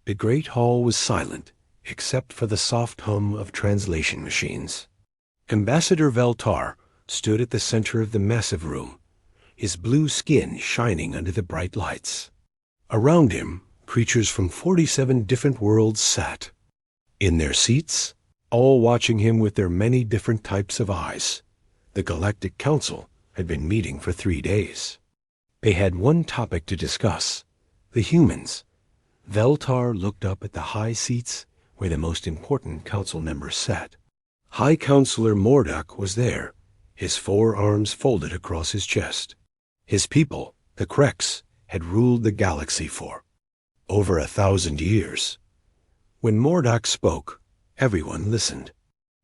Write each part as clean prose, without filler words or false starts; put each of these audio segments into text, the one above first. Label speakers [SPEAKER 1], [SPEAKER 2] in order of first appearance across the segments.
[SPEAKER 1] The great hall was silent, except for the soft hum of translation machines. Ambassador Veltar stood at the center of the massive room, his blue skin shining under the bright lights. Around him, creatures from 47 different worlds sat. In their seats, all watching him with their many different types of eyes. The Galactic Council had been meeting for 3 days. They had one topic to discuss: the humans. Veltar looked up at the high seats where the most important council members sat. High Counselor Mordak was there, his 4 arms folded across his chest. His people, the Kreks, had ruled the galaxy for over 1,000 years. When Mordak spoke, everyone listened.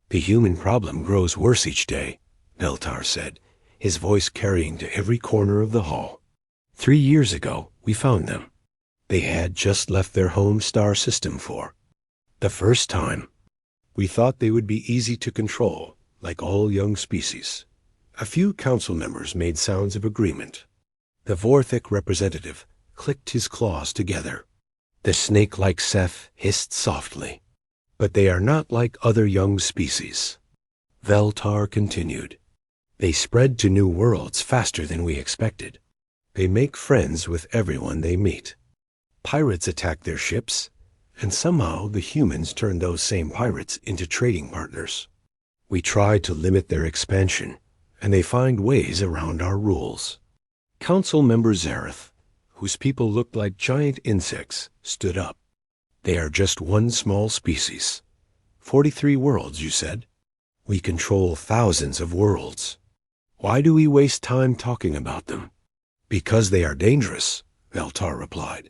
[SPEAKER 1] The human problem grows worse each day, Veltar said, his voice carrying to every corner of the hall. 3 years ago, we found them. They had just left their home star system for the first time. We thought they would be easy to control, like all young species. A few council members made sounds of agreement. The Vorthic representative clicked his claws together. The snake-like Seth hissed softly. But they are not like other young species. Veltar continued. They spread to new worlds faster than we expected. They make friends with everyone they meet. Pirates attack their ships, and somehow the humans turn those same pirates into trading partners. We try to limit their expansion, and they find ways around our rules. Council member Zareth, whose people looked like giant insects, stood up. They are just one small species. 43 worlds, you said? We control thousands of worlds. Why do we waste time talking about them? Because they are dangerous, Veltar replied.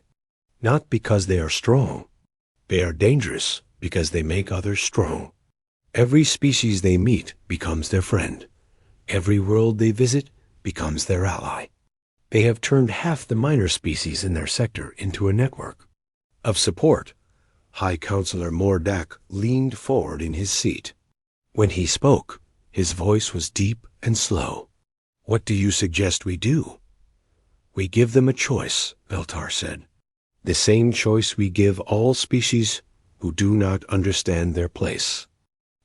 [SPEAKER 1] Not because they are strong. They are dangerous because they make others strong. Every species they meet becomes their friend. Every world they visit becomes their ally. They have turned half the minor species in their sector into a network of support. High Counselor Mordak leaned forward in his seat. When he spoke, his voice was deep and slow. What do you suggest we do? We give them a choice, Veltar said. The same choice we give all species who do not understand their place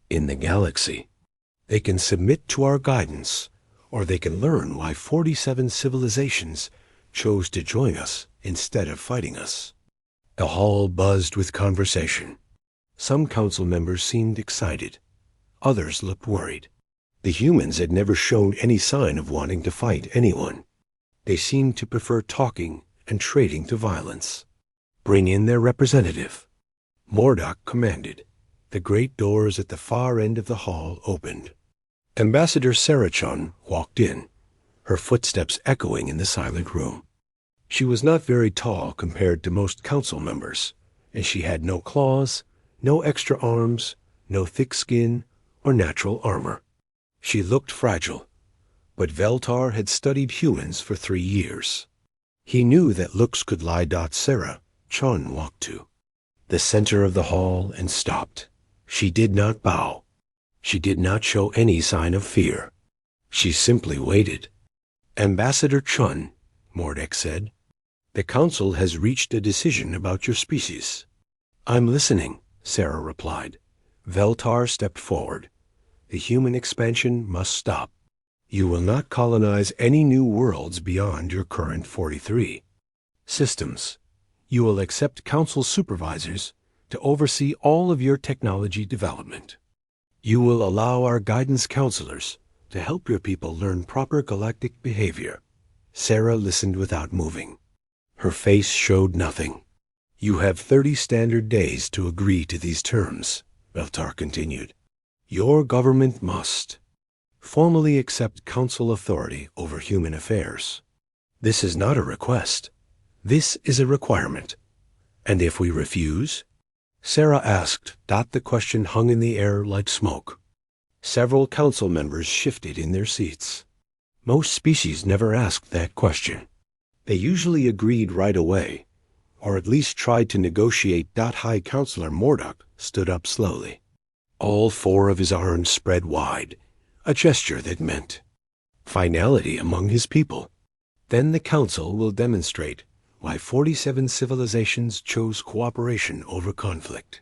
[SPEAKER 1] in the galaxy. They can submit to our guidance, or they can learn why 47 civilizations chose to join us instead of fighting us. The hall buzzed with conversation. Some council members seemed excited. Others looked worried. The humans had never shown any sign of wanting to fight anyone. They seemed to prefer talking and trading to violence. Bring in their representative. Mordak commanded. The great doors at the far end of the hall opened. Ambassador Sarachon walked in, her footsteps echoing in the silent room. She was not very tall compared to most council members, and she had no claws, no extra arms, no thick skin, or natural armor. She looked fragile, but Veltar had studied humans for 3 years. He knew that looks could lie. Sarachon walked to the center of the hall and stopped. She did not bow. She did not show any sign of fear. She simply waited. Ambassador Chun, Mordak said, the council has reached a decision about your species. I'm listening, Sarah replied. Veltar stepped forward. The human expansion must stop. You will not colonize any new worlds beyond your current 43 systems. You will accept council supervisors to oversee all of your technology development. You will allow our guidance counselors to help your people learn proper galactic behavior. Sarah listened without moving. Her face showed nothing. You have 30 standard days to agree to these terms, Veltar continued. Your government must formally accept council authority over human affairs. This is not a request. This is a requirement. And if we refuse? Sarah asked. The question hung in the air like smoke. Several council members shifted in their seats. Most species never asked that question. They usually agreed right away, or at least tried to negotiate. High Counselor Mordak stood up slowly. All 4 of his arms spread wide, a gesture that meant finality among his people. Then the council will demonstrate why 47 civilizations chose cooperation over conflict.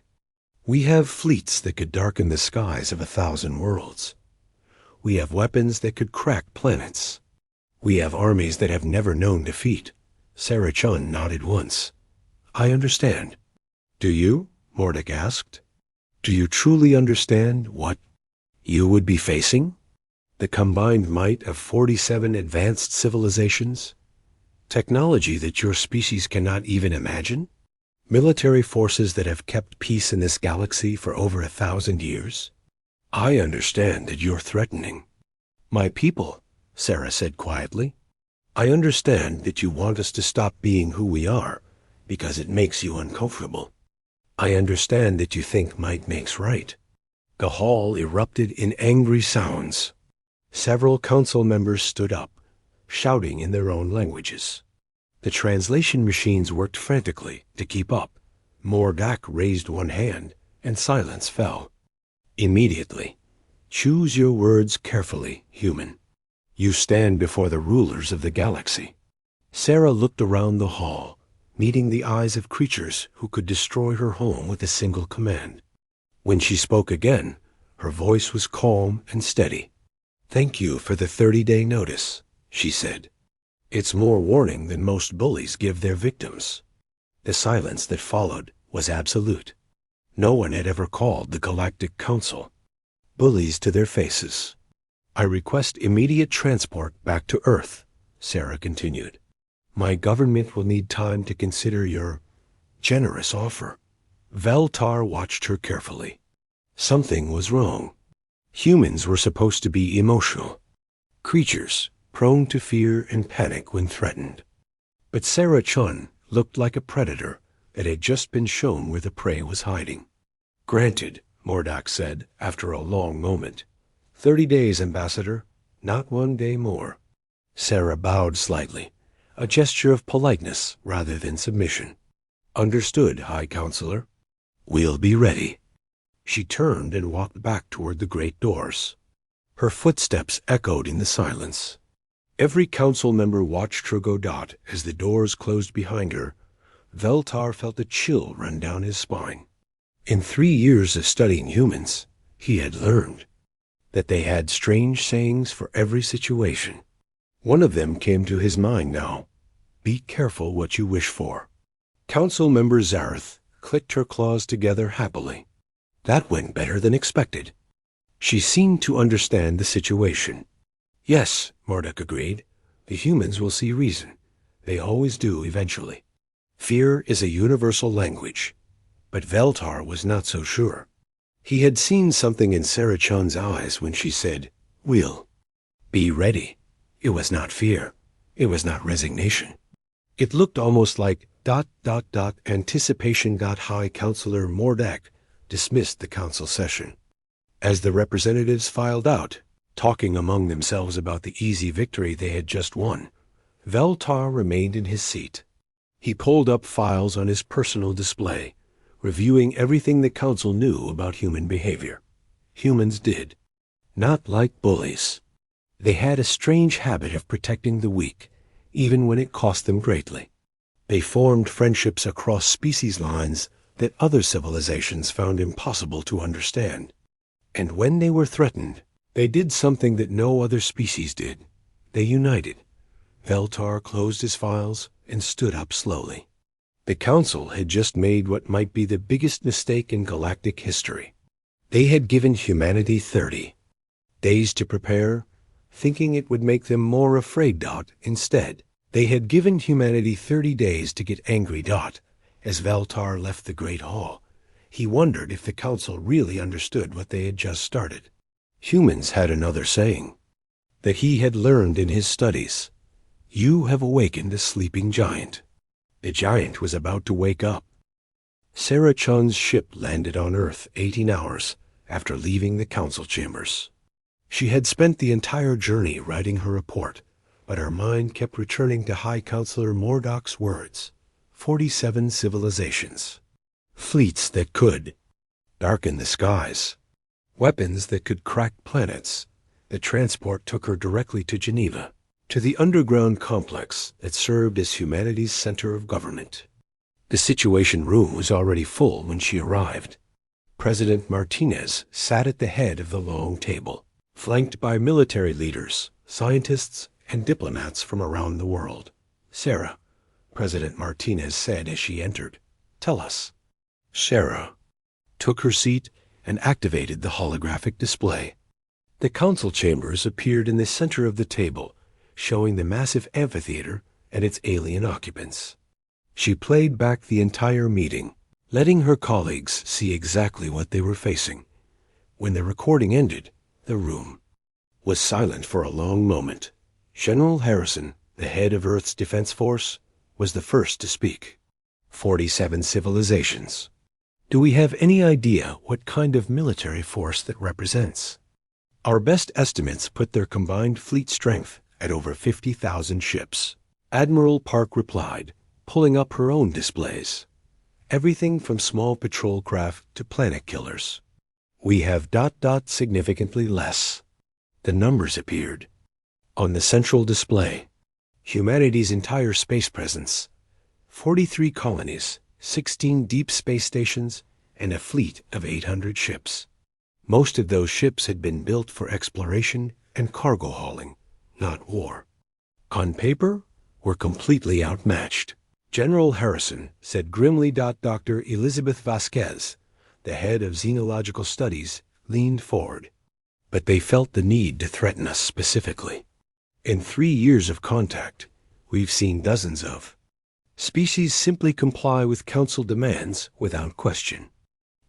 [SPEAKER 1] We have fleets that could darken the skies of 1,000 worlds. We have weapons that could crack planets. We have armies that have never known defeat. Sarah Chun nodded once. I understand. Do you? Mordek asked. Do you truly understand what you would be facing? The combined might of 47 advanced civilizations? Technology that your species cannot even imagine? Military forces that have kept peace in this galaxy for over 1,000 years? I understand that you're threatening my people, Sarah said quietly. I understand that you want us to stop being who we are because it makes you uncomfortable. I understand that you think might makes right. The hall erupted in angry sounds. Several council members stood up, shouting in their own languages. The translation machines worked frantically to keep up. Mordak raised one hand, and silence fell. Immediately, choose your words carefully, human. You stand before the rulers of the galaxy. Sarah looked around the hall, meeting the eyes of creatures who could destroy her home with a single command. When she spoke again, her voice was calm and steady. Thank you for the 30-day notice, she said. It's more warning than most bullies give their victims. The silence that followed was absolute. No one had ever called the Galactic Council bullies to their faces. I request immediate transport back to Earth, Sarah continued. My government will need time to consider your generous offer. Veltar watched her carefully. Something was wrong. Humans were supposed to be emotional creatures, prone to fear and panic when threatened. But Sarah Chun looked like a predator that had just been shown where the prey was hiding. Granted, Mordak said after a long moment. 30 days, Ambassador, not 1 day more. Sarah bowed slightly, a gesture of politeness rather than submission. Understood, High Counselor. We'll be ready. She turned and walked back toward the great doors. Her footsteps echoed in the silence. Every council member watched her go dot as the doors closed behind her. Veltar felt a chill run down his spine. In 3 years of studying humans, he had learned that they had strange sayings for every situation. One of them came to his mind now. Be careful what you wish for. Council member Zareth clicked her claws together happily. That went better than expected. She seemed to understand the situation. Yes, Mordek agreed. The humans will see reason. They always do eventually. Fear is a universal language. But Veltar was not so sure. He had seen something in Sarah Chun's eyes when she said, We'll be ready. It was not fear. It was not resignation. It looked almost like ... anticipation. High Counselor Mordak dismissed the council session. As the representatives filed out, talking among themselves about the easy victory they had just won, Veltar remained in his seat. He pulled up files on his personal display, reviewing everything the council knew about human behavior. Humans did. Not like bullies. They had a strange habit of protecting the weak, even when it cost them greatly. They formed friendships across species lines that other civilizations found impossible to understand. And when they were threatened, they did something that no other species did. They united. Veltar closed his files and stood up slowly. The council had just made what might be the biggest mistake in galactic history. They had given humanity 30 days to prepare, thinking it would make them more afraid. Instead, they had given humanity 30 days to get angry. As Veltar left the Great Hall, he wondered if the council really understood what they had just started. Humans had another saying that he had learned in his studies. You have awakened a sleeping giant. The giant was about to wake up. Sarah Chun's ship landed on Earth 18 hours after leaving the council chambers. She had spent the entire journey writing her report, but her mind kept returning to High Counselor Mordak's words. 47 civilizations. Fleets that could darken the skies. Weapons that could crack planets. The transport took her directly to Geneva. to the underground complex that served as humanity's center of government. The Situation Room was already full when she arrived. President Martinez sat at the head of the long table, flanked by military leaders, scientists, and diplomats from around the world. "Sarah," President Martinez said as she entered, "tell us." Sarah took her seat and activated the holographic display. The council chambers appeared in the center of the table, showing the massive amphitheater and its alien occupants. She played back the entire meeting, letting her colleagues see exactly what they were facing. When the recording ended, the room was silent for a long moment. General Harrison, the head of Earth's Defense Force, was the first to speak. 47 civilizations. Do we have any idea what kind of military force that represents? Our best estimates put their combined fleet strength at over 50,000 ships. Admiral Park replied, pulling up her own displays. Everything from small patrol craft to planet killers. We have ... significantly less. The numbers appeared. On the central display, humanity's entire space presence. 43 colonies, 16 deep space stations, and a fleet of 800 ships. Most of those ships had been built for exploration and cargo hauling, not war. On paper, we're completely outmatched. General Harrison said grimly. Dr. Elizabeth Vasquez, the head of Xenological Studies, leaned forward. But they felt the need to threaten us specifically. In 3 years of contact, we've seen dozens of species simply comply with council demands without question.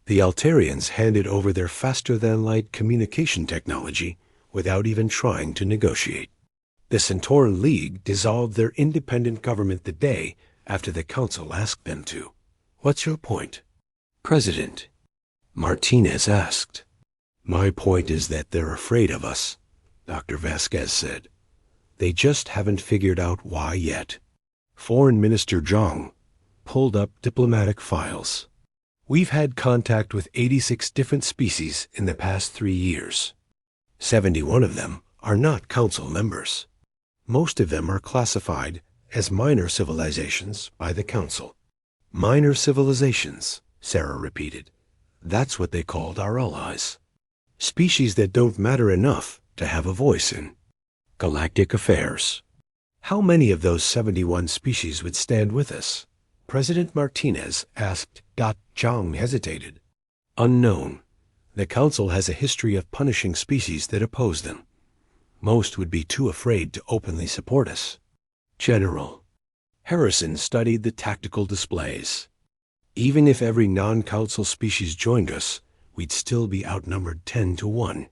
[SPEAKER 1] The Altarians handed over their faster-than-light communication technology without even trying to negotiate. The Centauran League dissolved their independent government the day after the council asked them to. What's your point, President? Martinez asked. My point is that they're afraid of us, Dr. Vasquez said. They just haven't figured out why yet. Foreign Minister Zhang pulled up diplomatic files. We've had contact with 86 different species in the past 3 years. 71 of them are not council members. Most of them are classified as minor civilizations by the council. Minor civilizations, Sarah repeated. That's what they called our allies. Species that don't matter enough to have a voice in galactic affairs. How many of those 71 species would stand with us? President Martinez asked. Zhang hesitated. Unknown. The council has a history of punishing species that oppose them. Most would be too afraid to openly support us. General Harrison studied the tactical displays. Even if every non-council species joined us, we'd still be outnumbered 10 to 1.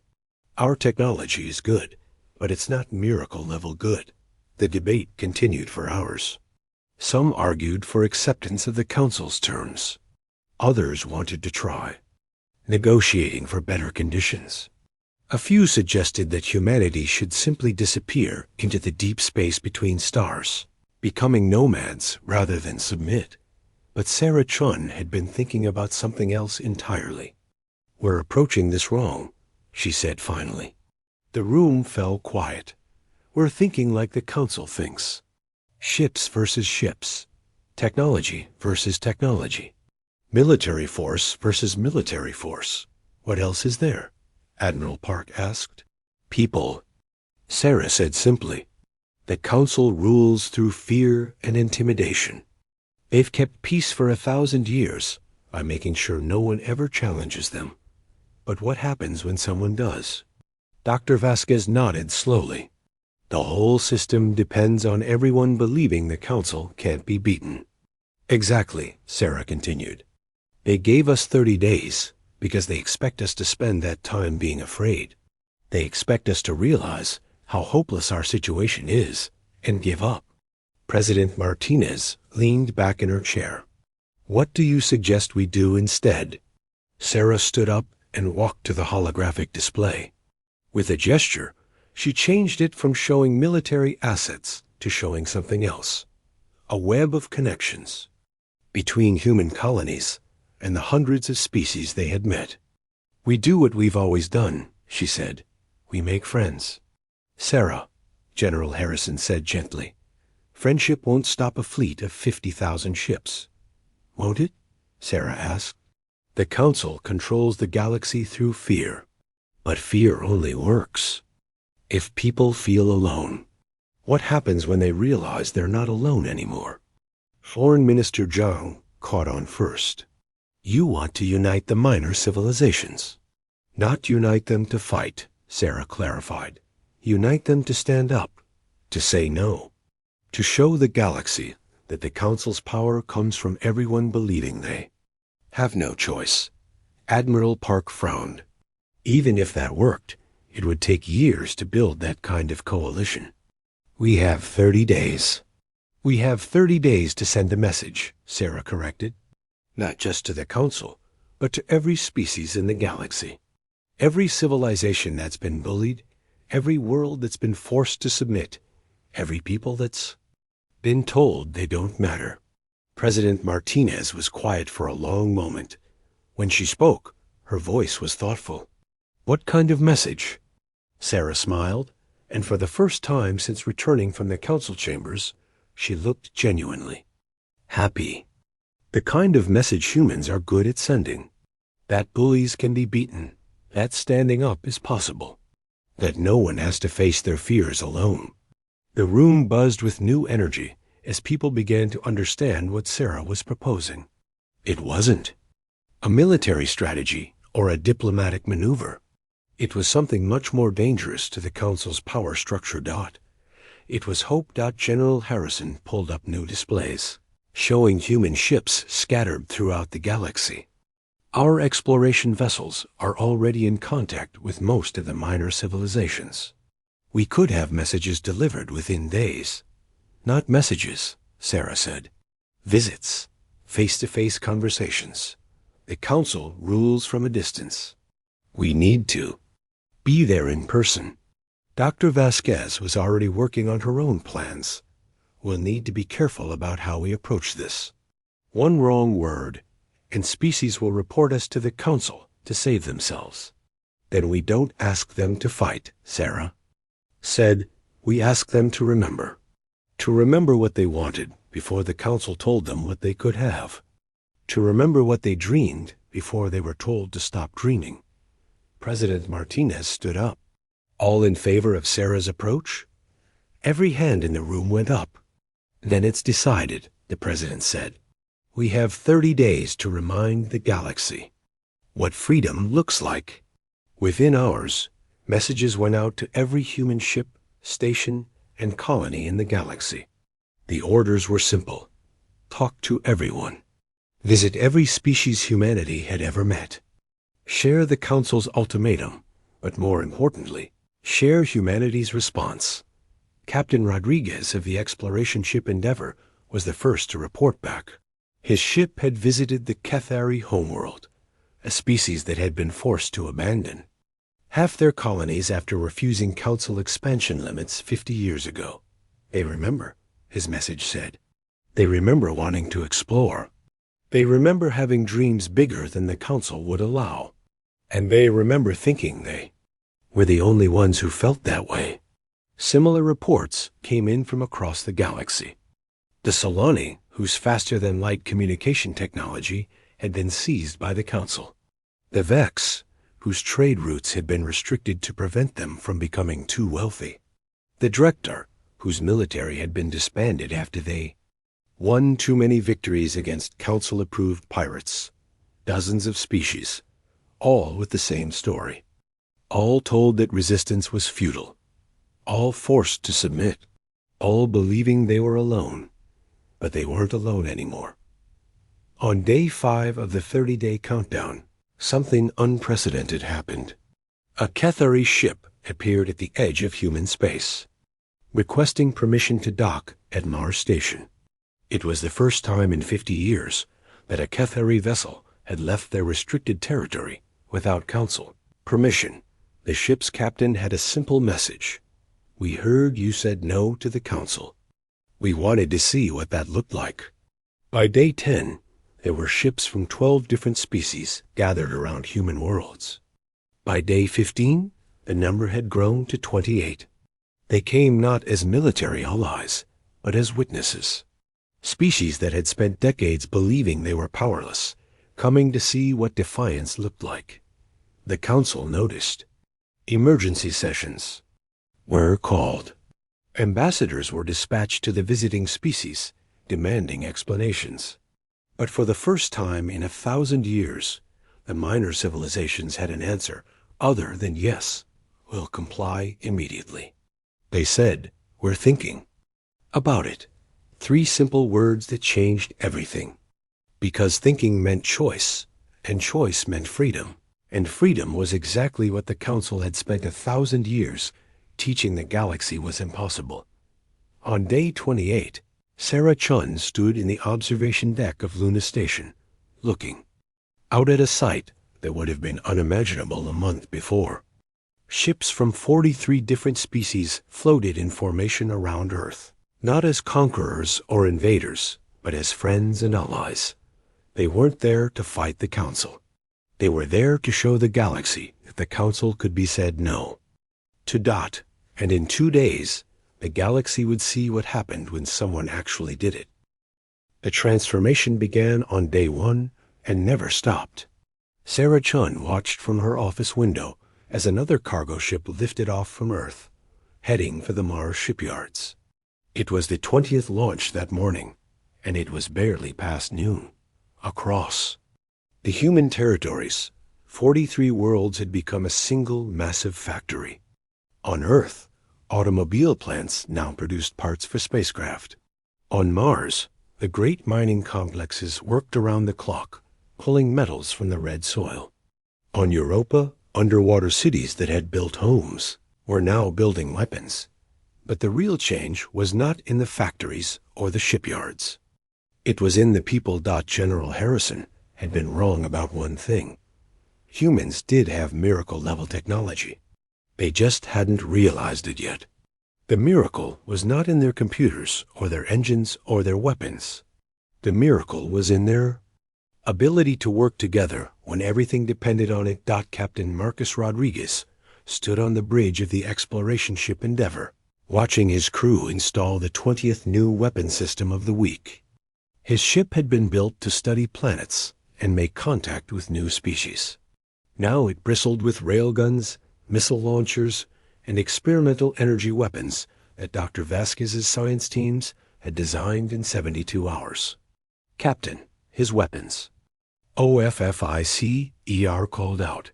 [SPEAKER 1] Our technology is good, but it's not miracle-level good. The debate continued for hours. Some argued for acceptance of the council's terms. Others wanted to try negotiating for better conditions. A few suggested that humanity should simply disappear into the deep space between stars, becoming nomads rather than submit. But Sarah Chun had been thinking about something else entirely. We're approaching this wrong, she said finally. The room fell quiet. We're thinking like the council thinks. Ships versus ships. Technology versus technology. Military force versus military force. What else is there? Admiral Park asked. People, Sarah said simply. The council rules through fear and intimidation. They've kept peace for 1,000 years by making sure no one ever challenges them. But what happens when someone does? Dr. Vasquez nodded slowly. The whole system depends on everyone believing the council can't be beaten. Exactly, Sarah continued. They gave us 30 days because they expect us to spend that time being afraid. They expect us to realize how hopeless our situation is and give up. President Martinez leaned back in her chair. What do you suggest we do instead? Sarah stood up and walked to the holographic display. With a gesture, she changed it from showing military assets to showing something else. A web of connections between human colonies and the hundreds of species they had met. We do what we've always done, she said. We make friends. Sarah, General Harrison said gently. Friendship won't stop a fleet of 50,000 ships. Won't it? Sarah asked. The Council controls the galaxy through fear. But fear only works if people feel alone. What happens when they realize they're not alone anymore? Foreign Minister Zhang caught on first. You want to unite the minor civilizations. Not unite them to fight, Sarah clarified. Unite them to stand up, to say no, to show the galaxy that the Council's power comes from everyone believing they have no choice. Admiral Park frowned. Even if that worked, it would take years to build that kind of coalition. We have 30 days. We have 30 days to send a message, Sarah corrected. Not just to the Council, but to every species in the galaxy. Every civilization that's been bullied, every world that's been forced to submit, every people that's been told they don't matter. President Martinez was quiet for a long moment. When she spoke, her voice was thoughtful. What kind of message? Sarah smiled, and for the first time since returning from the council chambers, she looked genuinely happy. The kind of message humans are good at sending. That bullies can be beaten, that standing up is possible, that no one has to face their fears alone. The room buzzed with new energy as people began to understand what Sarah was proposing. It wasn't a military strategy or a diplomatic maneuver. It was something much more dangerous to the Council's power structure. It was hope. General Harrison pulled up new displays, showing human ships scattered throughout the galaxy. Our exploration vessels are already in contact with most of the minor civilizations. We could have messages delivered within days. Not messages, Sarah said. Visits, face-to-face conversations. The Council rules from a distance. We need to be there in person. Dr. Vasquez was already working on her own plans. We'll need to be careful about how we approach this. One wrong word, and species will report us to the Council to save themselves. Then we don't ask them to fight, Sarah said. We ask them to remember what they wanted before the Council told them what they could have, to remember what they dreamed before they were told to stop dreaming. President Martinez stood up. All in favor of Sarah's approach? Every hand in the room went up. Then it's decided, the president said. We have 30 days to remind the galaxy what freedom looks like. Within hours, messages went out to every human ship, station, and colony in the galaxy. The orders were simple. Talk to everyone. Visit every species humanity had ever met. Share the Council's ultimatum, but more importantly, share humanity's response. Captain Rodriguez of the exploration ship Endeavor was the first to report back. His ship had visited the Cathari homeworld, a species that had been forced to abandon half their colonies after refusing Council expansion limits 50 years ago. They remember, his message said. They remember wanting to explore. They remember having dreams bigger than the Council would allow. And they remember thinking they were the only ones who felt that way. Similar reports came in from across the galaxy. The Solani, whose faster-than-light communication technology had been seized by the Council. The Vex, whose trade routes had been restricted to prevent them from becoming too wealthy. The Drektar, whose military had been disbanded after they won too many victories against Council-approved pirates. Dozens of species, all with the same story. All told that resistance was futile. All forced to submit. All believing they were alone. But they weren't alone anymore. On day 5 of the 30-day countdown, something unprecedented happened. A Cathari ship appeared at the edge of human space, requesting permission to dock at Mars Station. It was the first time in 50 years that a Cathari vessel had left their restricted territory without Council permission. The ship's captain had a simple message. We heard you said no to the Council. We wanted to see what that looked like. By day 10, there were ships from 12 different species gathered around human worlds. By day 15, the number had grown to 28. They came not as military allies, but as witnesses. Species that had spent decades believing they were powerless, coming to see what defiance looked like. The council noticed. Emergency sessions were called. Ambassadors were dispatched to the visiting species, demanding explanations. But for the first time in 1,000 years, the minor civilizations had an answer other than yes, we'll comply immediately. They said, we're thinking about it. 3 simple words that changed everything. Because thinking meant choice, and choice meant freedom. And freedom was exactly what the Council had spent 1,000 years teaching the galaxy was impossible. On day 28, Sarah Chun stood in the observation deck of Luna Station, looking out at a sight that would have been unimaginable a month before. Ships from 43 different species floated in formation around Earth, not as conquerors or invaders, but as friends and allies. They weren't there to fight the Council. They were there to show the galaxy that the Council could be said no. To dot, and in 2 days, the galaxy would see what happened when someone actually did it. The transformation began on day 1 and never stopped. Sarah Chun watched from her office window as another cargo ship lifted off from Earth, heading for the Mars shipyards. It was the 20th launch that morning, and it was barely past noon. Across the human territories, 43 worlds had become a single massive factory. On Earth, automobile plants now produced parts for spacecraft. On Mars, the great mining complexes worked around the clock, pulling metals from the red soil. On Europa, underwater cities that had built homes were now building weapons. But the real change was not in the factories or the shipyards. It was in the people. General Harrison had been wrong about one thing. Humans did have miracle-level technology. They just hadn't realized it yet. The miracle was not in their computers or their engines or their weapons. The miracle was in their ability to work together when everything depended on it. Captain Marcus Rodriguez stood on the bridge of the exploration ship Endeavour, watching his crew install the 20th new weapon system of the week. His ship had been built to study planets and make contact with new species. Now it bristled with railguns, missile launchers, and experimental energy weapons that Dr. Vasquez's science teams had designed in 72 hours. Captain, his weapons. OFFICER called out.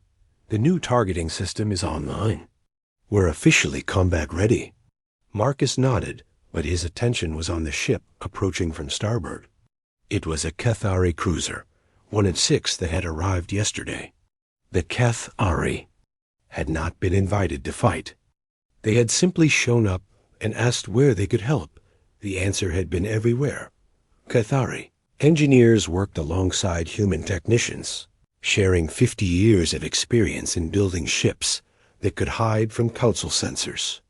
[SPEAKER 1] The new targeting system is online. We're officially combat ready. Marcus nodded, but his attention was on the ship approaching from starboard. It was a Cathari cruiser, one of 6 that had arrived yesterday. The Cathari had not been invited to fight. They had simply shown up and asked where they could help. The answer had been everywhere. Cathari. Engineers worked alongside human technicians, sharing 50 years of experience in building ships that could hide from Council sensors.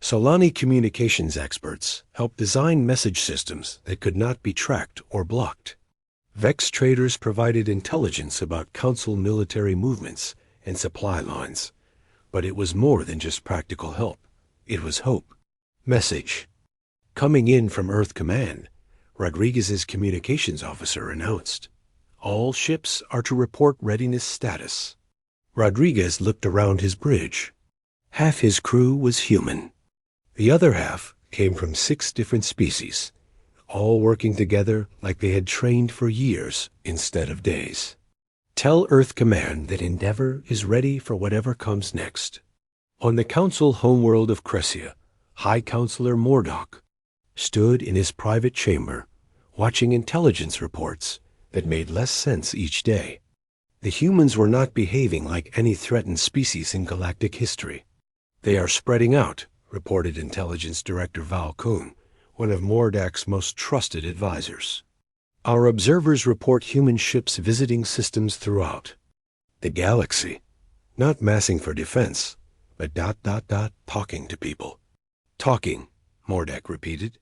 [SPEAKER 1] Solani communications experts helped design message systems that could not be tracked or blocked. Vex traders provided intelligence about Council military movements and supply lines. But it was more than just practical help. It was hope. Message. Coming in from Earth Command, Rodriguez's communications officer announced, all ships are to report readiness status. Rodriguez looked around his bridge. Half his crew was human. The other half came from 6 different species, all working together like they had trained for years instead of days. Tell Earth Command that Endeavour is ready for whatever comes next. On the Council homeworld of Crescia, High Counselor Mordock stood in his private chamber, watching intelligence reports that made less sense each day. The humans were not behaving like any threatened species in galactic history. They are spreading out, reported Intelligence Director Val Kuhn, one of Mordock's most trusted advisors. Our observers report human ships visiting systems throughout the galaxy, not massing for defense, but talking to people. Talking, Mordock repeated.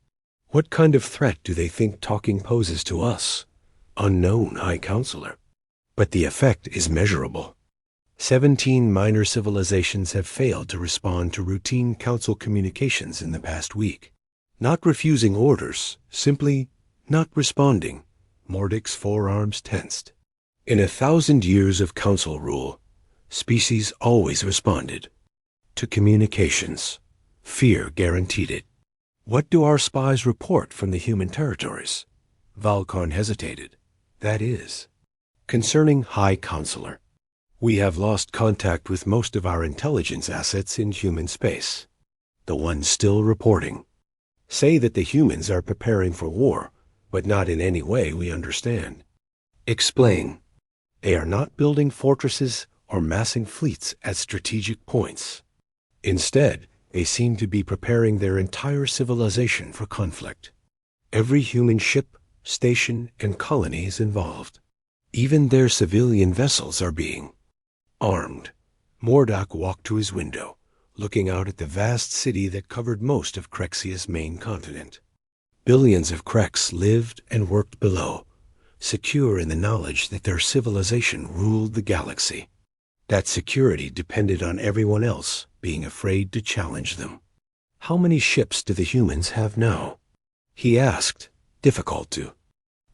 [SPEAKER 1] What kind of threat do they think talking poses to us? Unknown, High Counselor. But the effect is measurable. 17 minor civilizations have failed to respond to routine council communications in the past week. Not refusing orders, simply not responding. Mordek's forearms tensed. In 1,000 years of council rule, species always responded to communications. Fear guaranteed it. What do our spies report from the human territories? Valkarn hesitated. That is, concerning High Counselor. We have lost contact with most of our intelligence assets in human space. The ones still reporting say that the humans are preparing for war, but not in any way we understand. Explain. They are not building fortresses or massing fleets at strategic points. Instead, they seem to be preparing their entire civilization for conflict. Every human ship, station, and colony is involved. Even their civilian vessels are being armed. Mordak walked to his window, looking out at the vast city that covered most of Krexia's main continent. Billions of Kreks lived and worked below, secure in the knowledge that their civilization ruled the galaxy. That security depended on everyone else being afraid to challenge them. How many ships do the humans have now? He asked, difficult to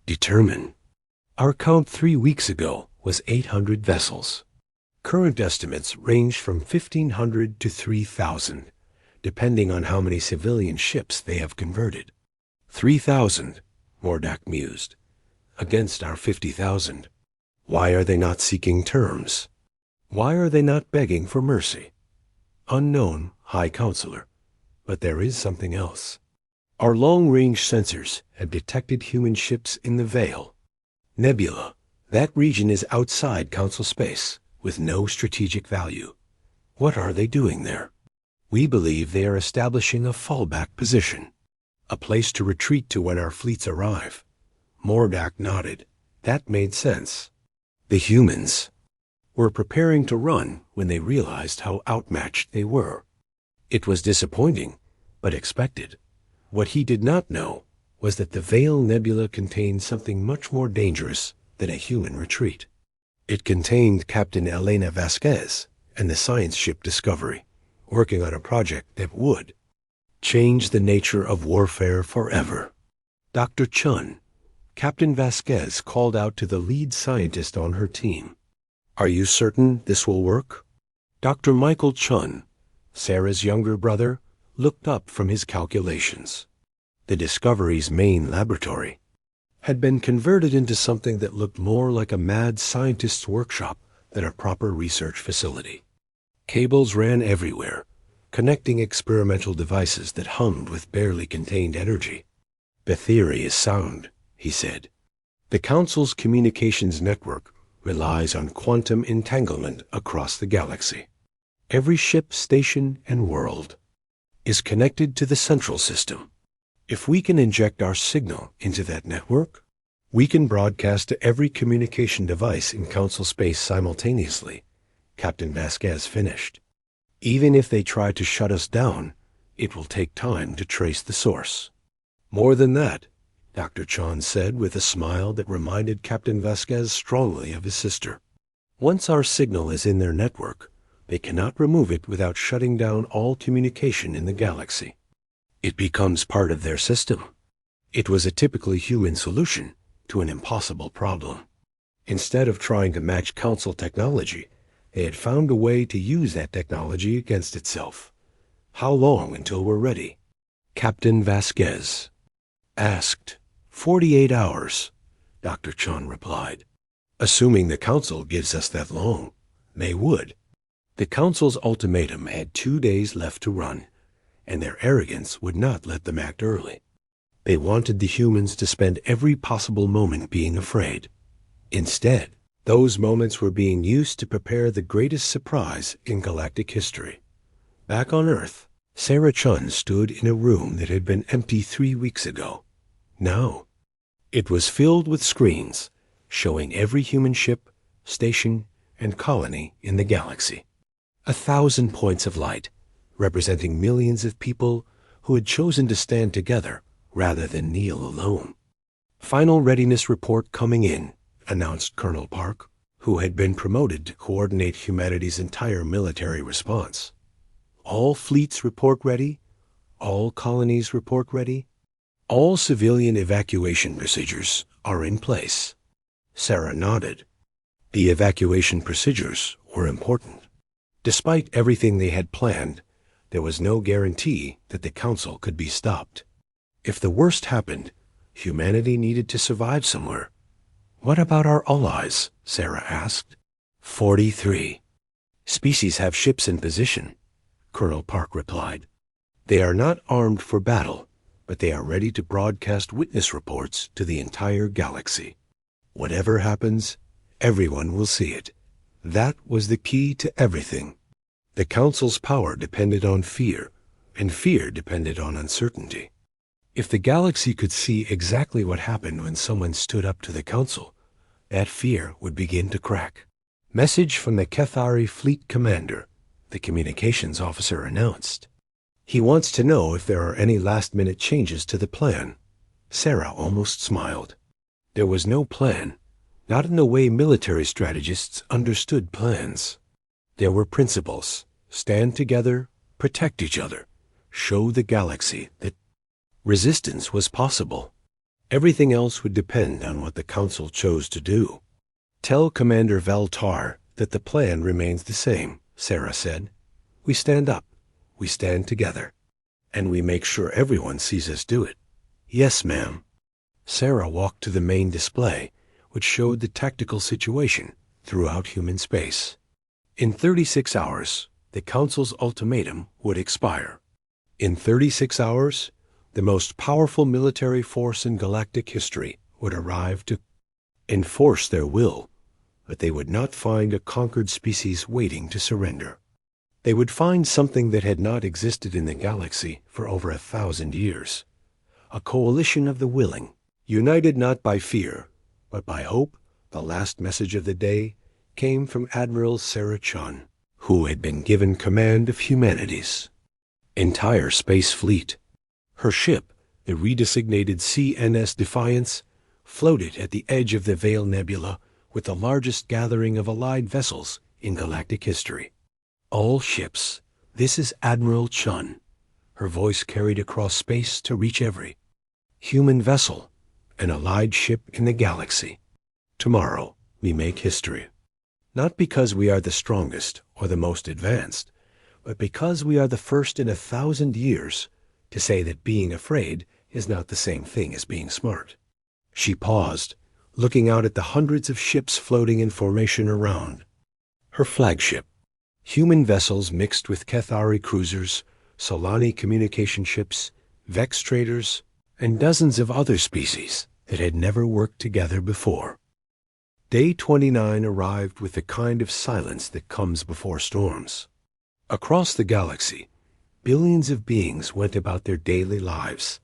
[SPEAKER 1] determine. Our count 3 weeks ago was 800 vessels. Current estimates range from 1,500 to 3,000, depending on how many civilian ships they have converted. 3,000, Mordak mused, against our 50,000. Why are they not seeking terms? Why are they not begging for mercy? Unknown, High Counselor, but there is something else. Our long-range sensors have detected human ships in the Veil Nebula. That region is outside Council space, with no strategic value. What are they doing there? We believe they are establishing a fallback position, a place to retreat to when our fleets arrive. Mordak nodded. That made sense. The humans were preparing to run when they realized how outmatched they were. It was disappointing, but expected. What he did not know was that the Veil Nebula contained something much more dangerous than a human retreat. It contained Captain Elena Vasquez and the science ship Discovery, working on a project that would change the nature of warfare forever. Dr. Chun, Captain Vasquez called out to the lead scientist on her team. Are you certain this will work? Dr. Michael Chun, Sarah's younger brother, looked up from his calculations. The Discovery's main laboratory had been converted into something that looked more like a mad scientist's workshop than a proper research facility. Cables ran everywhere, connecting experimental devices that hummed with barely contained energy. The theory is sound, he said. The Council's communications network relies on quantum entanglement across the galaxy. Every ship, station, and world is connected to the central system. If we can inject our signal into that network, we can broadcast to every communication device in Council space simultaneously, Captain Vasquez finished. Even if they try to shut us down, it will take time to trace the source. More than that, Dr. Chon said with a smile that reminded Captain Vasquez strongly of his sister. Once our signal is in their network, they cannot remove it without shutting down all communication in the galaxy. It becomes part of their system. It was a typically human solution to an impossible problem. Instead of trying to match Council technology, they had found a way to use that technology against itself. How long until we're ready? Captain Vasquez asked. 48 hours, Dr. Chun replied. Assuming the Council gives us that long, they would. The Council's ultimatum had 2 days left to run, and their arrogance would not let them act early. They wanted the humans to spend every possible moment being afraid. Instead, those moments were being used to prepare the greatest surprise in galactic history. Back on Earth, Sarah Chun stood in a room that had been empty 3 weeks ago. Now, it was filled with screens showing every human ship, station, and colony in the galaxy. 1,000 points of light, representing millions of people who had chosen to stand together rather than kneel alone. Final readiness report coming in, announced Colonel Park, who had been promoted to coordinate humanity's entire military response. All fleets report ready. All colonies report ready. All civilian evacuation procedures are in place. Sarah nodded. The evacuation procedures were important. Despite everything they had planned, there was no guarantee that the Council could be stopped. If the worst happened, humanity needed to survive somewhere. What about our allies? Sarah asked. 43 species have ships in position, Colonel Park replied. They are not armed for battle, but they are ready to broadcast witness reports to the entire galaxy. Whatever happens, everyone will see it. That was the key to everything. The Council's power depended on fear, and fear depended on uncertainty. If the galaxy could see exactly what happened when someone stood up to the Council, that fear would begin to crack. Message from the Kethari Fleet Commander, the communications officer announced. He wants to know if there are any last-minute changes to the plan. Sarah almost smiled. There was no plan, not in the way military strategists understood plans. There were principles: stand together, protect each other, show the galaxy that resistance was possible. Everything else would depend on what the Council chose to do. Tell Commander Valtar that the plan remains the same, Sarah said. We stand up, we stand together, and we make sure everyone sees us do it. Yes, ma'am. Sarah walked to the main display, which showed the tactical situation throughout human space. In 36 hours, the Council's ultimatum would expire. In 36 hours, the most powerful military force in galactic history would arrive to enforce their will, but they would not find a conquered species waiting to surrender. They would find something that had not existed in the galaxy for over 1,000 years. A coalition of the willing, united not by fear, but by hope. The last message of the day came from Admiral Sarah Chun, who had been given command of humanity's entire space fleet. Her ship, the redesignated CNS Defiance, floated at the edge of the Veil Nebula with the largest gathering of allied vessels in galactic history. All ships, this is Admiral Chun. Her voice carried across space to reach every human vessel, an allied ship in the galaxy. Tomorrow, we make history. Not because we are the strongest or the most advanced, but because we are the first in 1,000 years to say that being afraid is not the same thing as being smart. She paused, looking out at the hundreds of ships floating in formation around her flagship. Human vessels mixed with Kethari cruisers, Solani communication ships, Vex traders, and dozens of other species that had never worked together before. Day 29 arrived with the kind of silence that comes before storms. Across the galaxy, billions of beings went about their daily lives,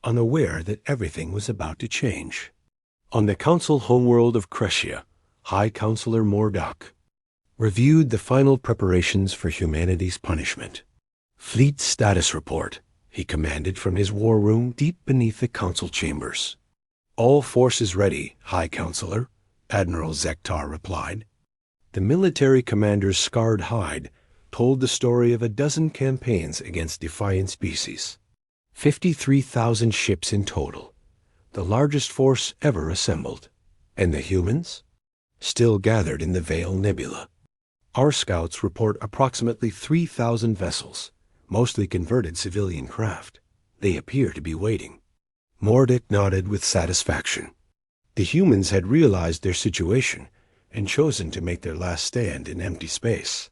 [SPEAKER 1] unaware that everything was about to change. On the Council homeworld of Cretia, High Counselor Mordock reviewed the final preparations for humanity's punishment. Fleet status report, he commanded from his war room deep beneath the Council chambers. All forces ready, High Counselor, Admiral Zektar replied. The military commander's scarred hide told the story of a dozen campaigns against defiant species. 53,000 ships in total, the largest force ever assembled. And the humans? Still gathered in the Veil Nebula. Our scouts report approximately 3,000 vessels, mostly converted civilian craft. They appear to be waiting. Mordick nodded with satisfaction. The humans had realized their situation and chosen to make their last stand in empty space.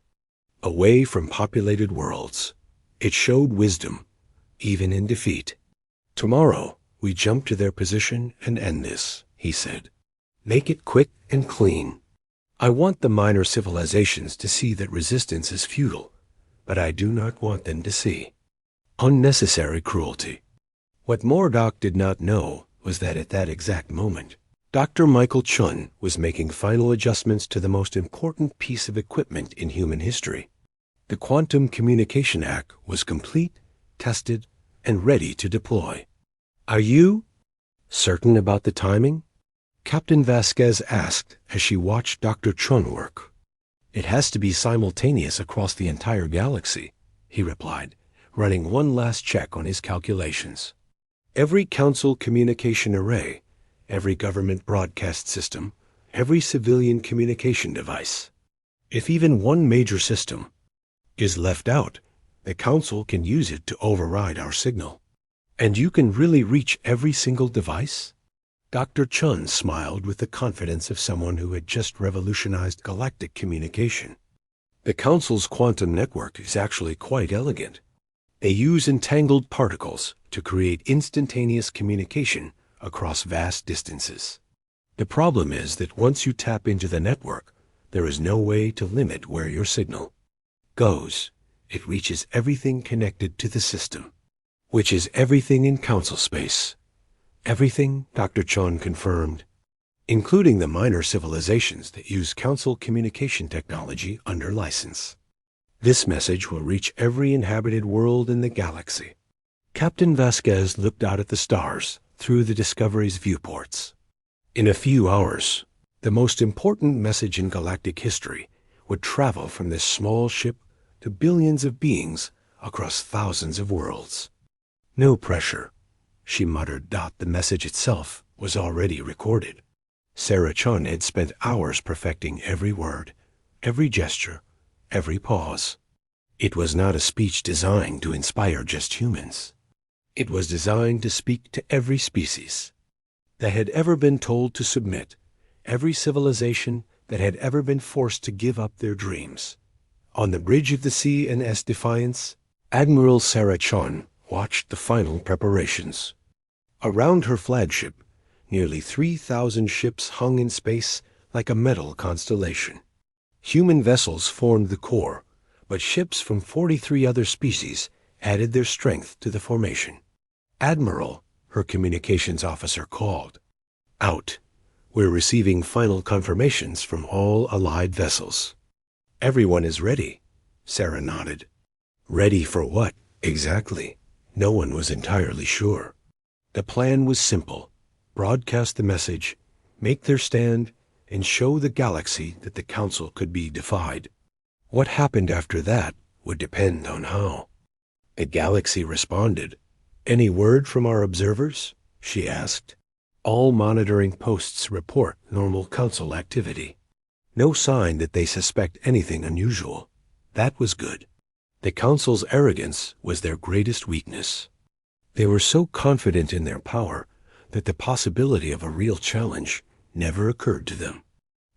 [SPEAKER 1] Away from populated worlds, it showed wisdom, even in defeat. Tomorrow, we jump to their position and end this, he said. Make it quick and clean. I want the minor civilizations to see that resistance is futile, but I do not want them to see unnecessary cruelty. What Mordock did not know was that at that exact moment, Dr. Michael Chun was making final adjustments to the most important piece of equipment in human history. The Quantum Communication Act was complete, tested, and ready to deploy. Are you certain about the timing? Captain Vasquez asked as she watched Dr. Chun work. "It has to be simultaneous across the entire galaxy," he replied, running one last check on his calculations. Every council communication array, every government broadcast system, every civilian communication device. If even one major system is left out, the council can use it to override our signal. And you can really reach every single device? Dr. Chun smiled with the confidence of someone who had just revolutionized galactic communication. The council's quantum network is actually quite elegant. They use entangled particles to create instantaneous communication across vast distances. The problem is that once you tap into the network, there is no way to limit where your signal goes. It reaches everything connected to the system, which is everything in council space. Everything, Dr. Chun confirmed, including the minor civilizations that use council communication technology under license. This message will reach every inhabited world in the galaxy. Captain Vasquez looked out at the stars through the Discovery's viewports. In a few hours, the most important message in galactic history would travel from this small ship to billions of beings across thousands of worlds. "No pressure," she muttered. The message itself was already recorded. Sarah Chun had spent hours perfecting every word, every gesture, every pause. It was not a speech designed to inspire just humans. It was designed to speak to every species that had ever been told to submit, every civilization that had ever been forced to give up their dreams. On the bridge of the CNS Defiance, Admiral Sarah Chun watched the final preparations. Around her flagship, nearly 3,000 ships hung in space like a metal constellation. Human vessels formed the core, but ships from 43 other species added their strength to the formation. "Admiral," her communications officer called. "Out. We're receiving final confirmations from all allied vessels." "Everyone is ready," Sarah nodded. Ready for what, exactly? No one was entirely sure. The plan was simple: broadcast the message, make their stand, and show the galaxy that the Council could be defied. What happened after that would depend on how the galaxy responded. "Any word from our observers?" she asked. "All monitoring posts report normal Council activity. No sign that they suspect anything unusual." That was good. The Council's arrogance was their greatest weakness. They were so confident in their power that the possibility of a real challenge never occurred to them.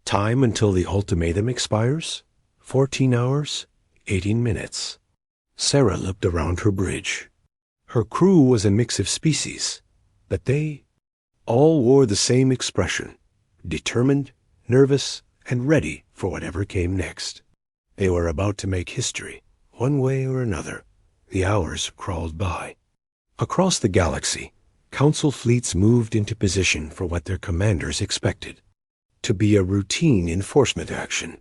[SPEAKER 1] Time until the ultimatum expires? 14 hours, 18 minutes. Sarah looked around her bridge. Her crew was a mix of species, but they all wore the same expression: determined, nervous, and ready for whatever came next. They were about to make history, one way or another. The hours crawled by. Across the galaxy, Council fleets moved into position for what their commanders expected to be a routine enforcement action.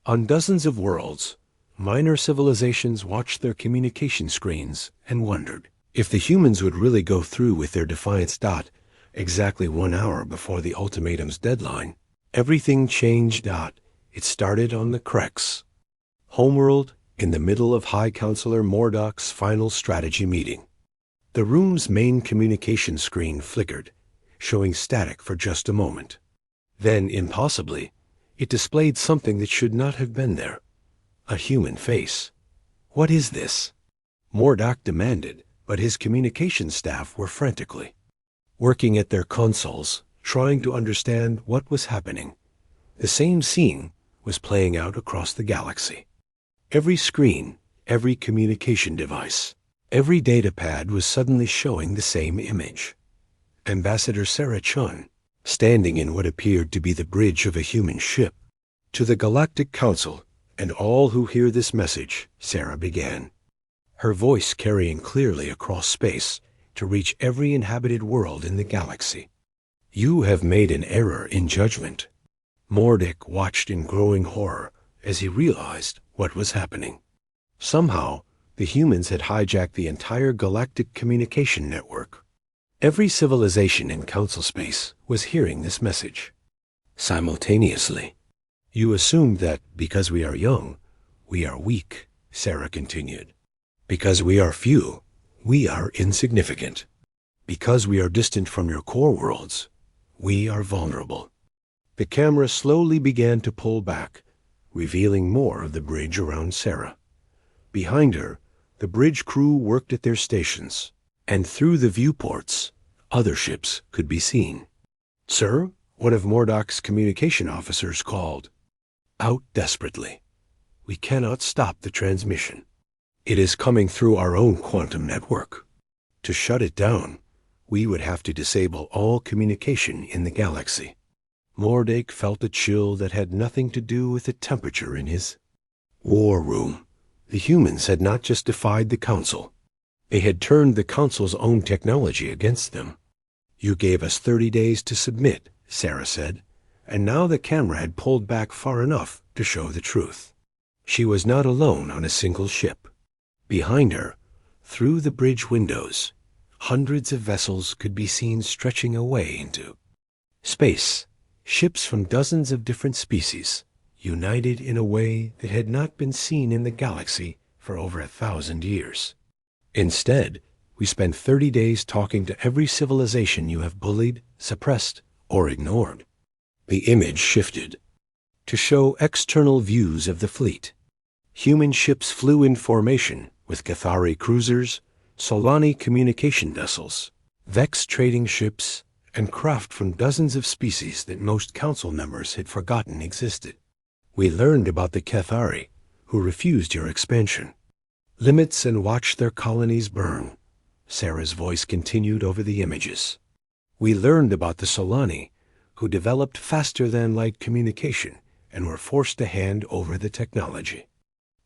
[SPEAKER 1] On dozens of worlds, minor civilizations watched their communication screens and wondered if the humans would really go through with their defiance. Exactly 1 hour before the ultimatum's deadline, everything changed. It started on the Krex homeworld, in the middle of High Counselor Mordok's final strategy meeting. The room's main communication screen flickered, showing static for just a moment. Then, impossibly, it displayed something that should not have been there: a human face. "What is this?" Mordok demanded, but his communication staff were frantically working at their consoles, trying to understand what was happening. The same scene was playing out across the galaxy. Every screen, every communication device, every datapad was suddenly showing the same image. Ambassador Sarah Chun, standing in what appeared to be the bridge of a human ship. "To the Galactic Council and all who hear this message," Sarah began, her voice carrying clearly across space to reach every inhabited world in the galaxy. "You have made an error in judgment." Mordek watched in growing horror as he realized what was happening. Somehow, the humans had hijacked the entire galactic communication network. Every civilization in Council space was hearing this message simultaneously. You assumed that because we are young, we are weak, Sarah continued. Because we are few, we are insignificant. Because we are distant from your core worlds, we are vulnerable. The camera slowly began to pull back, revealing more of the bridge around Sarah. Behind her, the bridge crew worked at their stations, and through the viewports, other ships could be seen. Sir, one of Mordoc's communication officers called out desperately. We cannot stop the transmission. It is coming through our own quantum network. To shut it down, we would have to disable all communication in the galaxy. Mordac felt a chill that had nothing to do with the temperature in his war room. The humans had not just defied the Council. They had turned the Council's own technology against them. You gave us 30 days to submit, Sarah said, and now the camera had pulled back far enough to show the truth. She was not alone on a single ship. Behind her, through the bridge windows, hundreds of vessels could be seen stretching away into space, ships from dozens of different species, united in a way that had not been seen in the galaxy for over 1,000 years. Instead, we spent 30 days talking to every civilization you have bullied, suppressed, or ignored. The image shifted to show external views of the fleet. Human ships flew in formation with Cathari cruisers, Solani communication vessels, Vex trading ships, and craft from dozens of species that most Council members had forgotten existed. We learned about the Cathari, who refused your expansion. Limits and watched their colonies burn. Sarah's voice continued over the images. We learned about the Solani, who developed faster-than-light communication and were forced to hand over the technology.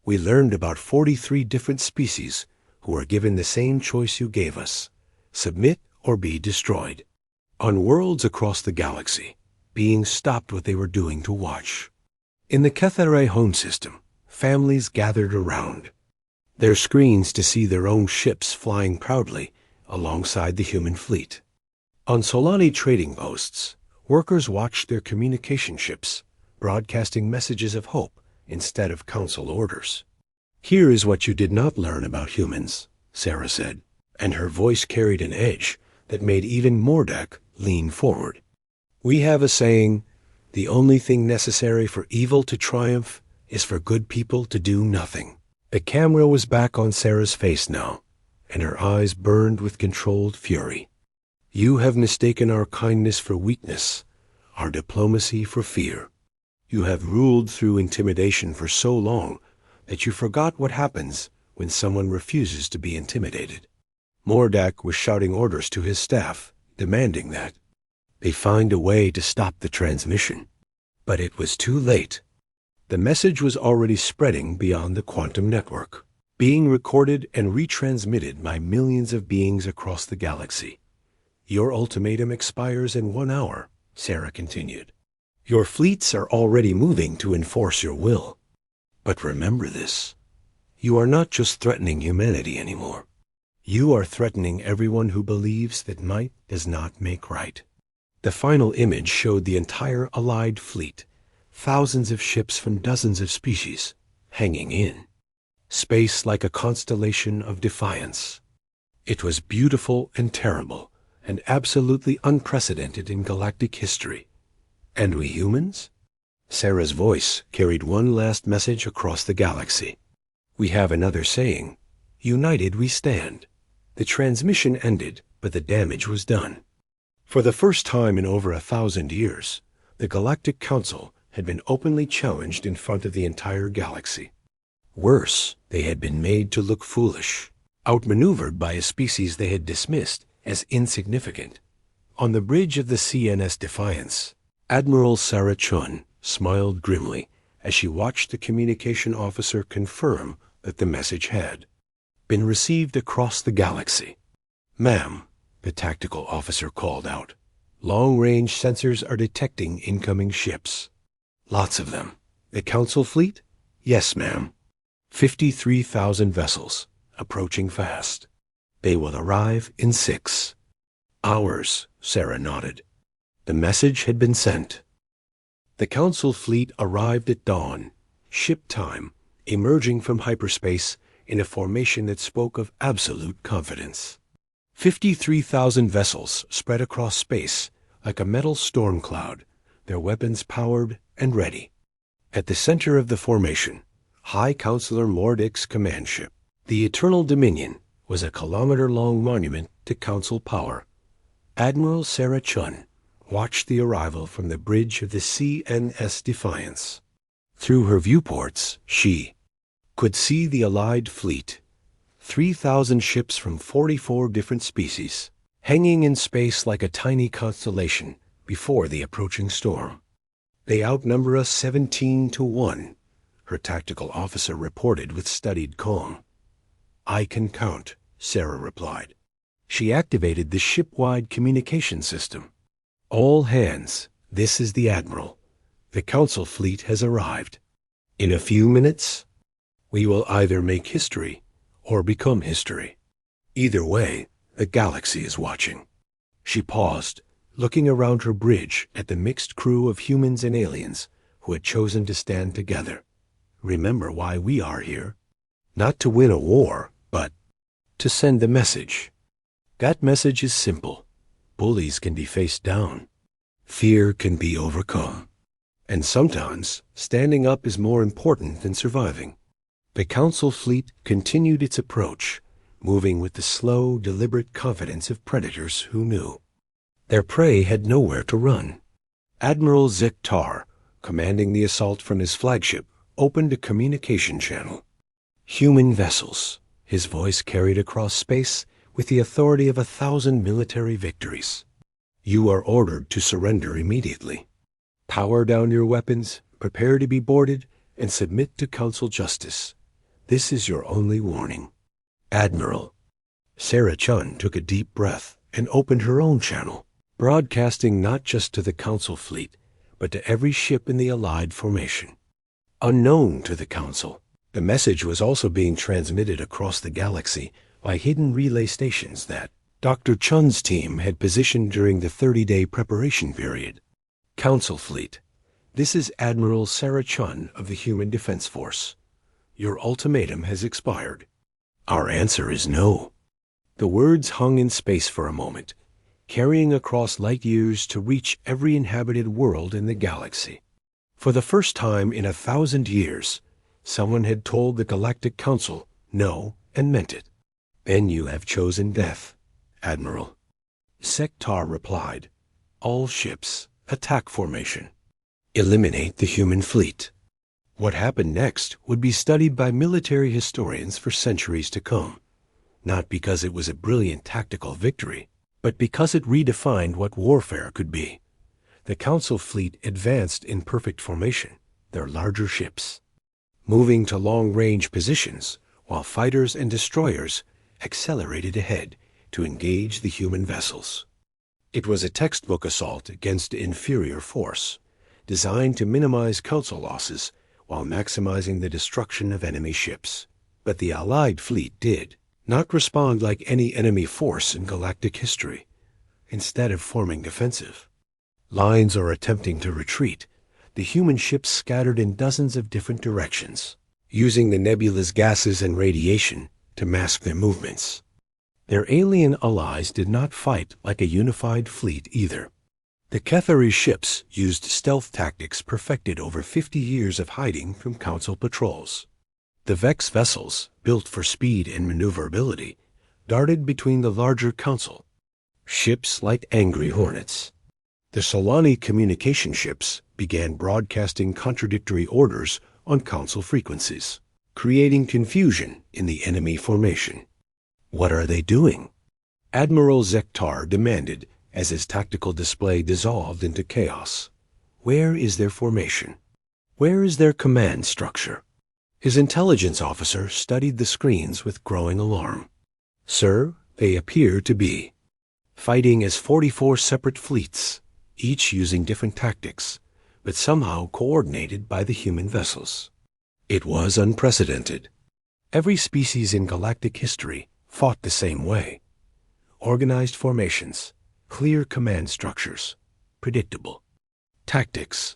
[SPEAKER 1] We learned about 43 different species who were given the same choice you gave us: submit or be destroyed. On worlds across the galaxy, beings stopped what they were doing to watch. In the Cathare home system, families gathered around their screens to see their own ships flying proudly alongside the human fleet. On Solani trading posts, workers watched their communication ships broadcasting messages of hope instead of Council orders. Here is what you did not learn about humans, Sarah said, and her voice carried an edge that made even Mordac lean forward. We have a saying, the only thing necessary for evil to triumph is for good people to do nothing. The camera was back on Sarah's face now, and her eyes burned with controlled fury. You have mistaken our kindness for weakness, our diplomacy for fear. You have ruled through intimidation for so long that you forgot what happens when someone refuses to be intimidated. Mordac was shouting orders to his staff, demanding that they find a way to stop the transmission. But it was too late. The message was already spreading beyond the quantum network, being recorded and retransmitted by millions of beings across the galaxy. Your ultimatum expires in 1 hour, Sarah continued. Your fleets are already moving to enforce your will. But remember this. You are not just threatening humanity anymore. You are threatening everyone who believes that might does not make right. The final image showed the entire Allied fleet, thousands of ships from dozens of species, hanging in space like a constellation of defiance. It was beautiful and terrible, and absolutely unprecedented in galactic history. And we humans? Sarah's voice carried one last message across the galaxy. We have another saying, united we stand. The transmission ended, but the damage was done. For the first time in over 1,000 years, the Galactic Council had been openly challenged in front of the entire galaxy. Worse, they had been made to look foolish, outmaneuvered by a species they had dismissed as insignificant. On the bridge of the CNS Defiance, Admiral Sarah Chun smiled grimly as she watched the communication officer confirm that the message had been received across the galaxy. Ma'am, the tactical officer called out, long-range sensors are detecting incoming ships. Lots of them. The Council fleet? Yes, ma'am. 53,000 vessels, approaching fast. They will arrive in 6. Hours, Sarah nodded. The message had been sent. The Council fleet arrived at dawn, ship time, emerging from hyperspace in a formation that spoke of absolute confidence. 53,000 vessels spread across space like a metal storm cloud, their weapons powered and ready. At the center of the formation, High Counselor Mordic's command ship, the Eternal Dominion, was a kilometer-long monument to Council power. Admiral Sarah Chun watched the arrival from the bridge of the CNS Defiance. Through her viewports, she could see the Allied fleet, 3,000 ships from 44 different species, hanging in space like a tiny constellation before the approaching storm. They outnumber us 17-1, her tactical officer reported with studied calm. I can count, Sarah replied. She activated the ship-wide communication system. All hands, this is the Admiral. The Council fleet has arrived. In a few minutes, we will either make history or become history. Either way, the galaxy is watching. She paused, looking around her bridge at the mixed crew of humans and aliens who had chosen to stand together. Remember why we are here. Not to win a war, but to send a message. That message is simple. Bullies can be faced down. Fear can be overcome. And sometimes, standing up is more important than surviving. The Council fleet continued its approach, moving with the slow, deliberate confidence of predators who knew. Their prey had nowhere to run. Admiral Zektar, commanding the assault from his flagship, opened a communication channel. Human vessels, his voice carried across space with the authority of 1,000 military victories. You are ordered to surrender immediately. Power down your weapons, prepare to be boarded, and submit to Council justice. This is your only warning. Admiral. Sarah Chun took a deep breath and opened her own channel, broadcasting not just to the Council fleet, but to every ship in the Allied formation. Unknown to the Council, the message was also being transmitted across the galaxy by hidden relay stations that Dr. Chun's team had positioned during the 30-day preparation period. Council fleet, this is Admiral Sarah Chun of the Human Defense Force. Your ultimatum has expired. Our answer is no. The words hung in space for a moment, carrying across light years to reach every inhabited world in the galaxy. For the first time in 1,000 years, someone had told the Galactic Council no and meant it. Then you have chosen death, Admiral. Sektar replied, all ships, attack formation. Eliminate the human fleet. What happened next would be studied by military historians for centuries to come, not because it was a brilliant tactical victory, but because it redefined what warfare could be. The Council fleet advanced in perfect formation, their larger ships, moving to long-range positions, while fighters and destroyers accelerated ahead to engage the human vessels. It was a textbook assault against inferior force, designed to minimize Council losses while maximizing the destruction of enemy ships. But the Allied fleet did not respond like any enemy force in galactic history. Instead of forming defensive lines or attempting to retreat, the human ships scattered in dozens of different directions, using the nebula's gases and radiation to mask their movements. Their alien allies did not fight like a unified fleet either. The Kethari ships used stealth tactics perfected over 50 years of hiding from Council patrols. The Vex vessels, built for speed and maneuverability, darted between the larger Council ships like angry hornets. The Solani communication ships began broadcasting contradictory orders on Council frequencies, creating confusion in the enemy formation. What are they doing? Admiral Zektar demanded as his tactical display dissolved into chaos. Where is their formation? Where is their command structure? His intelligence officer studied the screens with growing alarm. Sir, they appear to be fighting as 44 separate fleets, each using different tactics, but somehow coordinated by the human vessels. It was unprecedented. Every species in galactic history fought the same way. Organized formations, Clear command structures. Predictable. Tactics.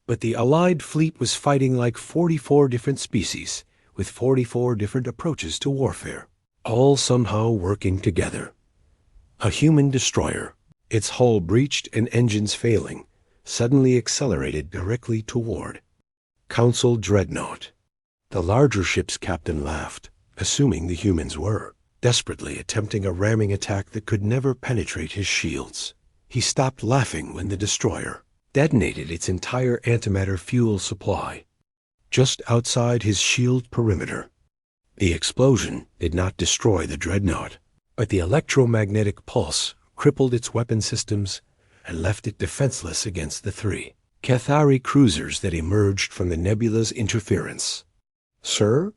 [SPEAKER 1] But the Allied fleet was fighting like 44 different species, with 44 different approaches to warfare, all somehow working together. A human destroyer, its hull breached and engines failing, suddenly accelerated directly toward Council Dreadnought. The larger ship's captain laughed, assuming the humans were, desperately attempting a ramming attack that could never penetrate his shields. He stopped laughing when the destroyer detonated its entire antimatter fuel supply just outside his shield perimeter. The explosion did not destroy the dreadnought, but the electromagnetic pulse crippled its weapon systems and left it defenseless against the three Cathari cruisers that emerged from the nebula's interference. "Sir,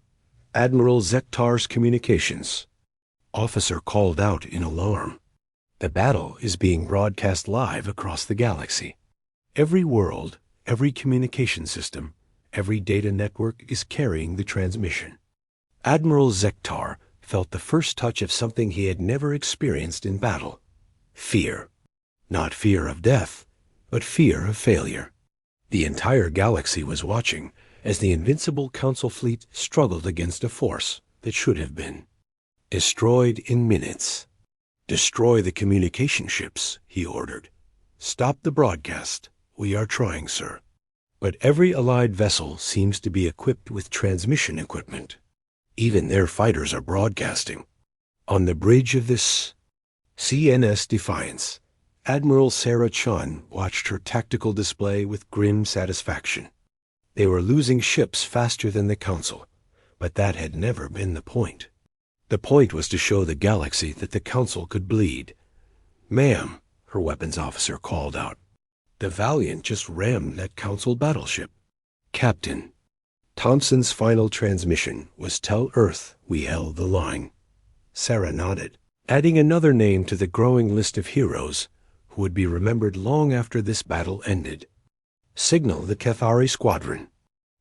[SPEAKER 1] Admiral Zektar's communications." Officer called out in alarm. "The battle is being broadcast live across the galaxy. Every world, every communication system, every data network is carrying the transmission." Admiral Zektar felt the first touch of something he had never experienced in battle. Fear. Not fear of death, but fear of failure. The entire galaxy was watching as the invincible Council fleet struggled against a force that should have been destroyed in minutes. "Destroy the communication ships," he ordered. "Stop the broadcast." "We are trying, sir." But every Allied vessel seems to be equipped with transmission equipment. Even their fighters are broadcasting. On the bridge of this CNS Defiance, Admiral Sarah Chun watched her tactical display with grim satisfaction. They were losing ships faster than the Council, but that had never been the point. The point was to show the galaxy that the Council could bleed. "Ma'am," her weapons officer called out, "the Valiant just rammed that Council battleship." "Captain." Thompson's final transmission was "Tell Earth we held the line." Sarah nodded, adding another name to the growing list of heroes who would be remembered long after this battle ended. "Signal the Cathari squadron.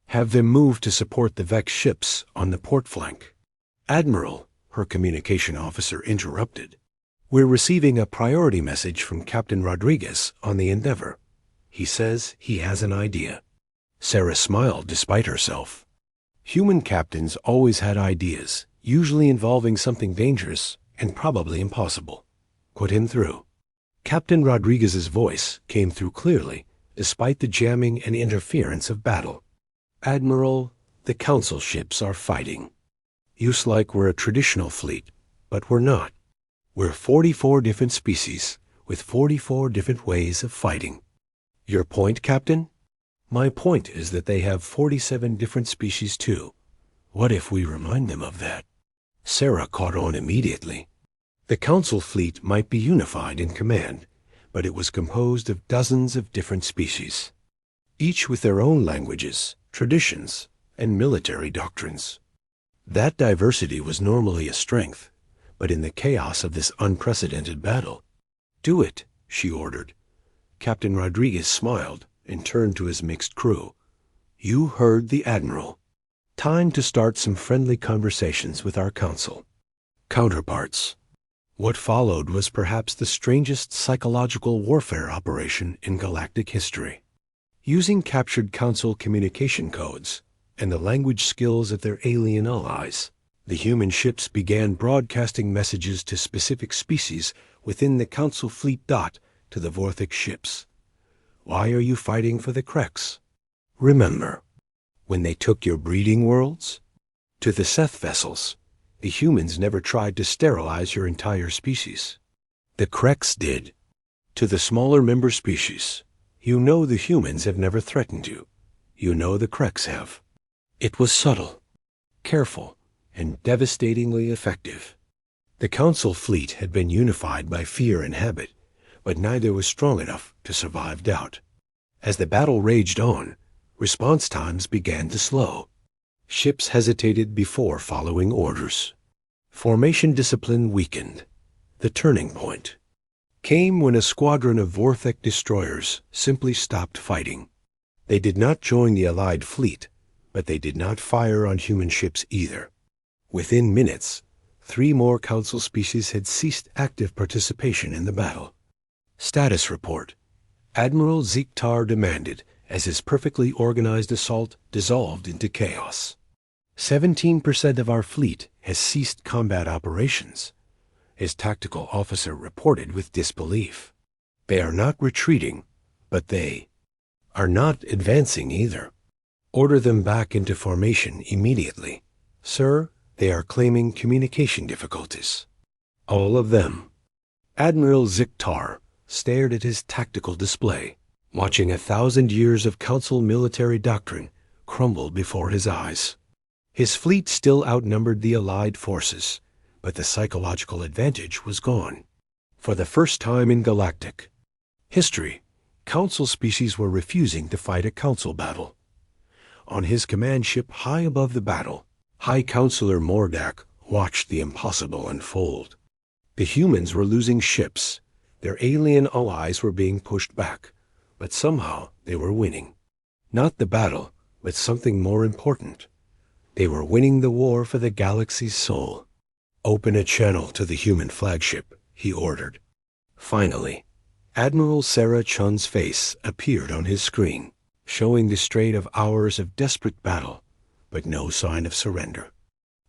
[SPEAKER 1] Have them move to support the Vex ships on the port flank." "Admiral," her communication officer interrupted, "we're receiving a priority message from Captain Rodriguez on the Endeavor. He says he has an idea." Sarah smiled despite herself. Human captains always had ideas, usually involving something dangerous and probably impossible. "Put him through." Captain Rodriguez's voice came through clearly, despite the jamming and interference of battle. "Admiral, the Council ships are fighting. Use like we're a traditional fleet, but we're not. We're 44 different species with 44 different ways of fighting." "Your point, Captain?" "My point is that they have 47 different species too. What if we remind them of that?" Sarah caught on immediately. The Council fleet might be unified in command, but it was composed of dozens of different species, each with their own languages, traditions, and military doctrines. That diversity was normally a strength, but in the chaos of this unprecedented battle. "Do it," she ordered. Captain Rodriguez smiled and turned to his mixed crew. "You heard the Admiral. Time to start some friendly conversations with our Council counterparts." What followed was perhaps the strangest psychological warfare operation in galactic history. Using captured Council communication codes and the language skills of their alien allies, the human ships began broadcasting messages to specific species within the Council fleet to the Vorthic ships. "Why are you fighting for the Krex? Remember when they took your breeding worlds?" To the Seth vessels, "The humans never tried to sterilize your entire species. The Krex did." To the smaller member species, "You know the humans have never threatened you. You know the Krex have." It was subtle, careful, and devastatingly effective. The Council fleet had been unified by fear and habit, but neither was strong enough to survive doubt. As the battle raged on, response times began to slow. Ships hesitated before following orders. Formation discipline weakened. The turning point came when a squadron of Vorthek destroyers simply stopped fighting. They did not join the Allied fleet, but they did not fire on human ships either. Within minutes, 3 more Council species had ceased active participation in the battle. Status report. Admiral Ziktar demanded as his perfectly organized assault dissolved into chaos. 17% of our fleet has ceased combat operations. His tactical officer reported with disbelief. They are not retreating, but they are not advancing either. Order them back into formation immediately. Sir, they are claiming communication difficulties. All of them. Admiral Ziktar stared at his tactical display, watching 1,000 years of Council military doctrine crumble before his eyes. His fleet still outnumbered the Allied forces, but the psychological advantage was gone. For the first time in galactic history, Council species were refusing to fight a Council battle. On his command ship high above the battle, High Counselor Mordak watched the impossible unfold. The humans were losing ships. Their alien allies were being pushed back, but somehow they were winning. Not the battle, but something more important. They were winning the war for the galaxy's soul. Open a channel to the human flagship, he ordered. Finally, Admiral Sarah Chun's face appeared on his screen, showing the strain of hours of desperate battle, but no sign of surrender.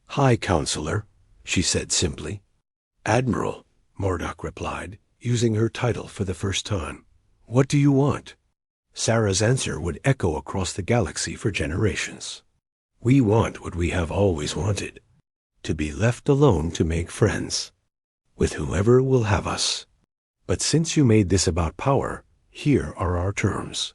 [SPEAKER 1] High Counselor, she said simply. Admiral, Mordak replied, using her title for the first time. What do you want? Sarah's answer would echo across the galaxy for generations. We want what we have always wanted, to be left alone to make friends, with whoever will have us. But since you made this about power, here are our terms.